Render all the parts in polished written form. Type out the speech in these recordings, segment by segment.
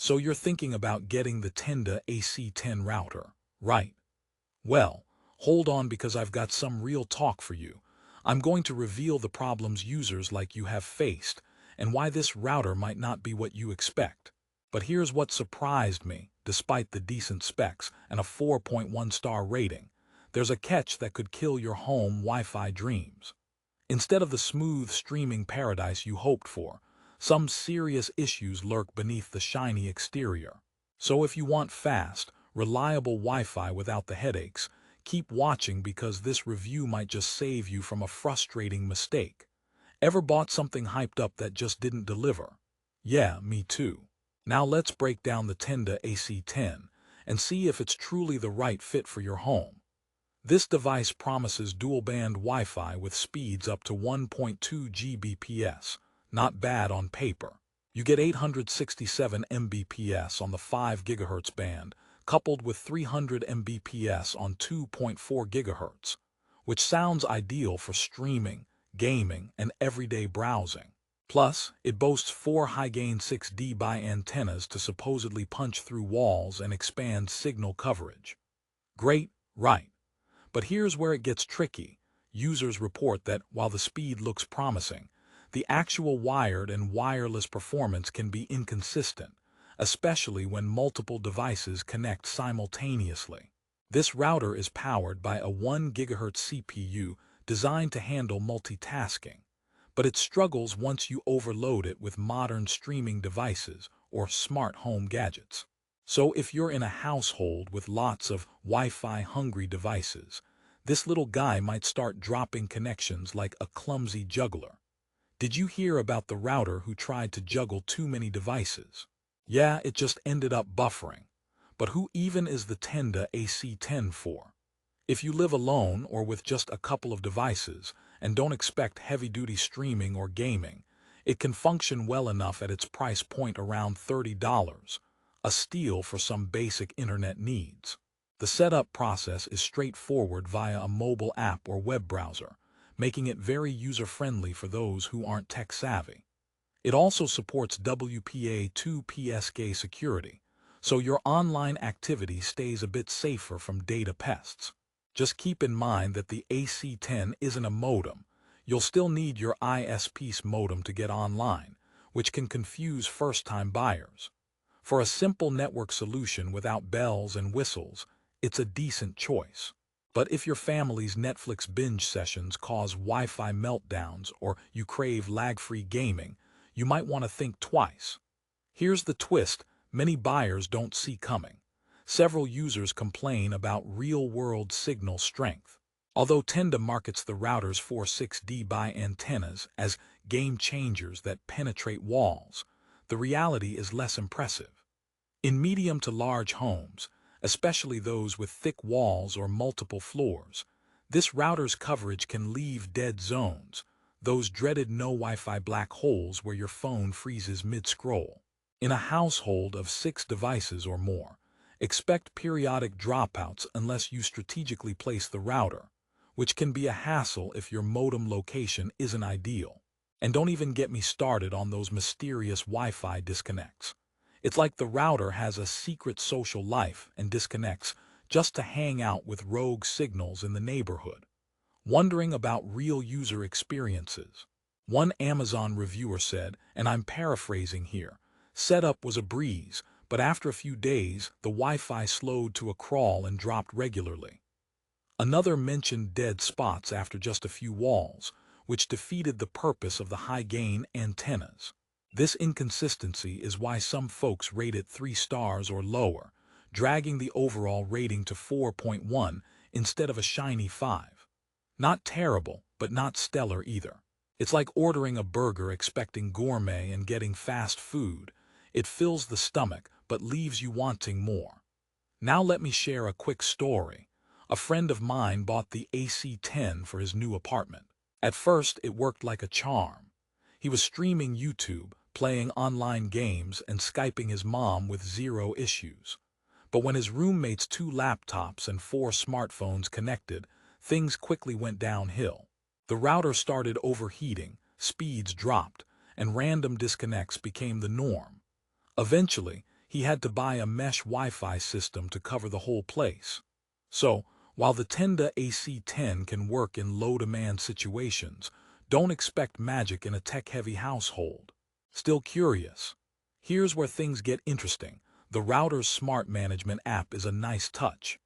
So you're thinking about getting the Tenda AC10 router, right? Well, hold on because I've got some real talk for you. I'm going to reveal the problems users like you have faced and why this router might not be what you expect. But here's what surprised me: despite the decent specs and a 4.1-star rating, there's a catch that could kill your home Wi-Fi dreams. Instead of the smooth streaming paradise you hoped for, some serious issues lurk beneath the shiny exterior. So if you want fast, reliable Wi-Fi without the headaches, keep watching because this review might just save you from a frustrating mistake. Ever bought something hyped up that just didn't deliver? Yeah, me too. Now let's break down the Tenda AC10 and see if it's truly the right fit for your home. This device promises dual-band Wi-Fi with speeds up to 1.2 Gbps. Not bad on paper. You get 867 Mbps on the 5 GHz band, coupled with 300 Mbps on 2.4 GHz, which sounds ideal for streaming, gaming, and everyday browsing. Plus, it boasts 4 high-gain 6dB antennas to supposedly punch through walls and expand signal coverage. Great, right? But here's where it gets tricky. Users report that while the speed looks promising, the actual wired and wireless performance can be inconsistent, especially when multiple devices connect simultaneously. This router is powered by a 1 GHz CPU designed to handle multitasking, but it struggles once you overload it with modern streaming devices or smart home gadgets. So if you're in a household with lots of Wi-Fi hungry devices, this little guy might start dropping connections like a clumsy juggler. Did you hear about the router who tried to juggle too many devices? Yeah, it just ended up buffering. But who even is the Tenda AC10 for? If you live alone or with just a couple of devices and don't expect heavy-duty streaming or gaming, it can function well enough at its price point around $30. A steal for some basic internet needs. The setup process is straightforward via a mobile app or web browser, making it very user-friendly for those who aren't tech-savvy. It also supports WPA2 PSK security, so your online activity stays a bit safer from data pests. Just keep in mind that the AC10 isn't a modem. You'll still need your ISP modem to get online, which can confuse first-time buyers. For a simple network solution without bells and whistles, it's a decent choice. But if your family's Netflix binge sessions cause Wi-Fi meltdowns or you crave lag-free gaming, you might want to think twice. Here's the twist many buyers don't see coming. Several users complain about real-world signal strength. Although Tenda markets the router's 4.6dB antennas as game changers that penetrate walls, the reality is less impressive. In medium to large homes, especially those with thick walls or multiple floors, this router's coverage can leave dead zones, those dreaded no Wi-Fi black holes where your phone freezes mid-scroll. In a household of 6 devices or more, expect periodic dropouts unless you strategically place the router, which can be a hassle if your modem location isn't ideal. And don't even get me started on those mysterious Wi-Fi disconnects. It's like the router has a secret social life and disconnects just to hang out with rogue signals in the neighborhood. Wondering about real user experiences. One Amazon reviewer said, and I'm paraphrasing here, "Setup was a breeze, but after a few days, the Wi-Fi slowed to a crawl and dropped regularly." Another mentioned dead spots after just a few walls, which defeated the purpose of the high-gain antennas. This inconsistency is why some folks rate it 3 stars or lower, dragging the overall rating to 4.1 instead of a shiny 5. Not terrible, but not stellar either. It's like ordering a burger expecting gourmet and getting fast food. It fills the stomach, but leaves you wanting more. Now let me share a quick story. A friend of mine bought the AC10 for his new apartment. At first, it worked like a charm. He was streaming YouTube, playing online games, and Skyping his mom with 0 issues. But when his roommate's 2 laptops and 4 smartphones connected, things quickly went downhill. The router started overheating, speeds dropped, and random disconnects became the norm. Eventually, he had to buy a mesh Wi-Fi system to cover the whole place. So, while the Tenda AC10 can work in low-demand situations, don't expect magic in a tech-heavy household. Still curious? Here's where things get interesting. The router's smart management app is a nice touch.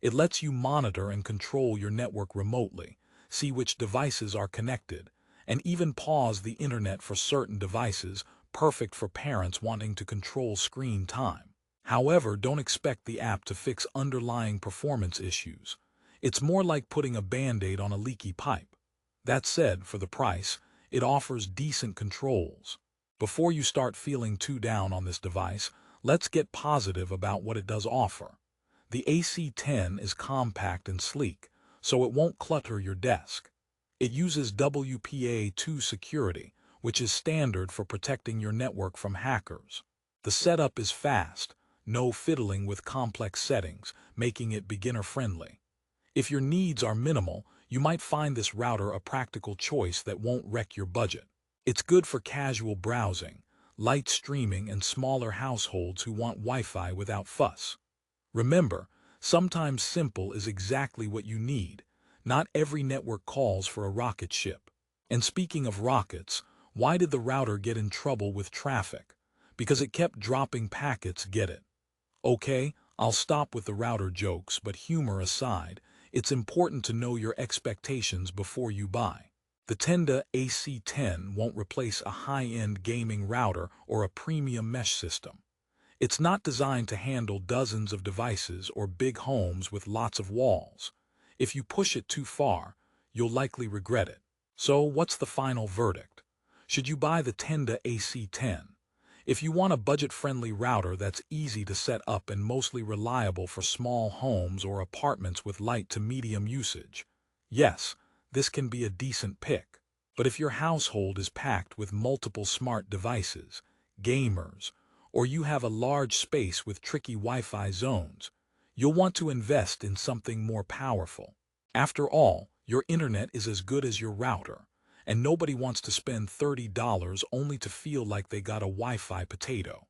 It lets you monitor and control your network remotely, see which devices are connected, and even pause the internet for certain devices, perfect for parents wanting to control screen time. However, don't expect the app to fix underlying performance issues. It's more like putting a band-aid on a leaky pipe. That said, for the price, it offers decent controls. Before you start feeling too down on this device, let's get positive about what it does offer. The AC10 is compact and sleek, so it won't clutter your desk. It uses WPA2 security, which is standard for protecting your network from hackers. The setup is fast, no fiddling with complex settings, making it beginner-friendly. If your needs are minimal, you might find this router a practical choice that won't wreck your budget. It's good for casual browsing, light streaming, and smaller households who want Wi-Fi without fuss. Remember, sometimes simple is exactly what you need. Not every network calls for a rocket ship. And speaking of rockets, why did the router get in trouble with traffic? Because it kept dropping packets, get it? Okay, I'll stop with the router jokes, but humor aside, it's important to know your expectations before you buy. The Tenda AC10 won't replace a high-end gaming router or a premium mesh system. It's not designed to handle dozens of devices or big homes with lots of walls. If you push it too far, you'll likely regret it. So, what's the final verdict? Should you buy the Tenda AC10? If you want a budget-friendly router that's easy to set up and mostly reliable for small homes or apartments with light to medium usage, yes, this can be a decent pick. But if your household is packed with multiple smart devices, gamers, or you have a large space with tricky Wi-Fi zones, you'll want to invest in something more powerful. After all, your internet is as good as your router, and nobody wants to spend $30 only to feel like they got a Wi-Fi potato.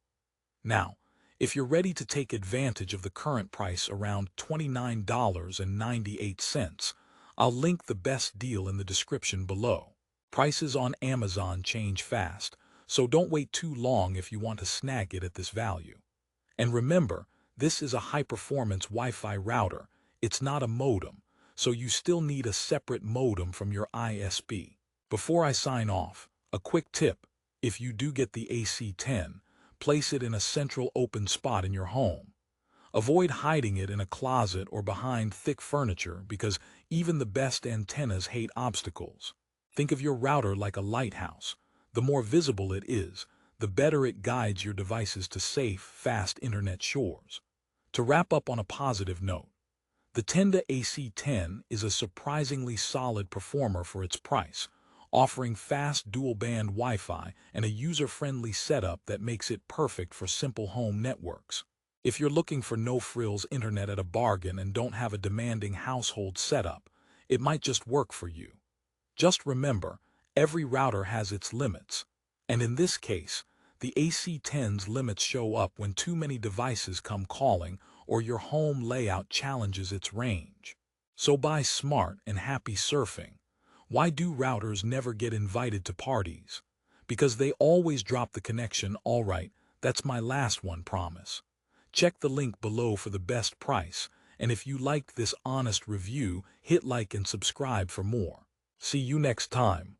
Now, if you're ready to take advantage of the current price around $29.98, I'll link the best deal in the description below. Prices on Amazon change fast, so don't wait too long if you want to snag it at this value. And remember, this is a high-performance Wi-Fi router. It's not a modem, so you still need a separate modem from your ISP. Before I sign off, a quick tip: if you do get the AC10, place it in a central open spot in your home. Avoid hiding it in a closet or behind thick furniture because even the best antennas hate obstacles. Think of your router like a lighthouse. The more visible it is, the better it guides your devices to safe, fast internet shores. To wrap up on a positive note, the Tenda AC10 is a surprisingly solid performer for its price, offering fast dual-band Wi-Fi and a user-friendly setup that makes it perfect for simple home networks. If you're looking for no-frills internet at a bargain and don't have a demanding household setup, it might just work for you. Just remember, every router has its limits, and in this case, the AC10's limits show up when too many devices come calling or your home layout challenges its range. So buy smart and happy surfing. Why do routers never get invited to parties? Because they always drop the connection. All right, that's my last one, promise. Check the link below for the best price, and if you liked this honest review, hit like and subscribe for more. See you next time.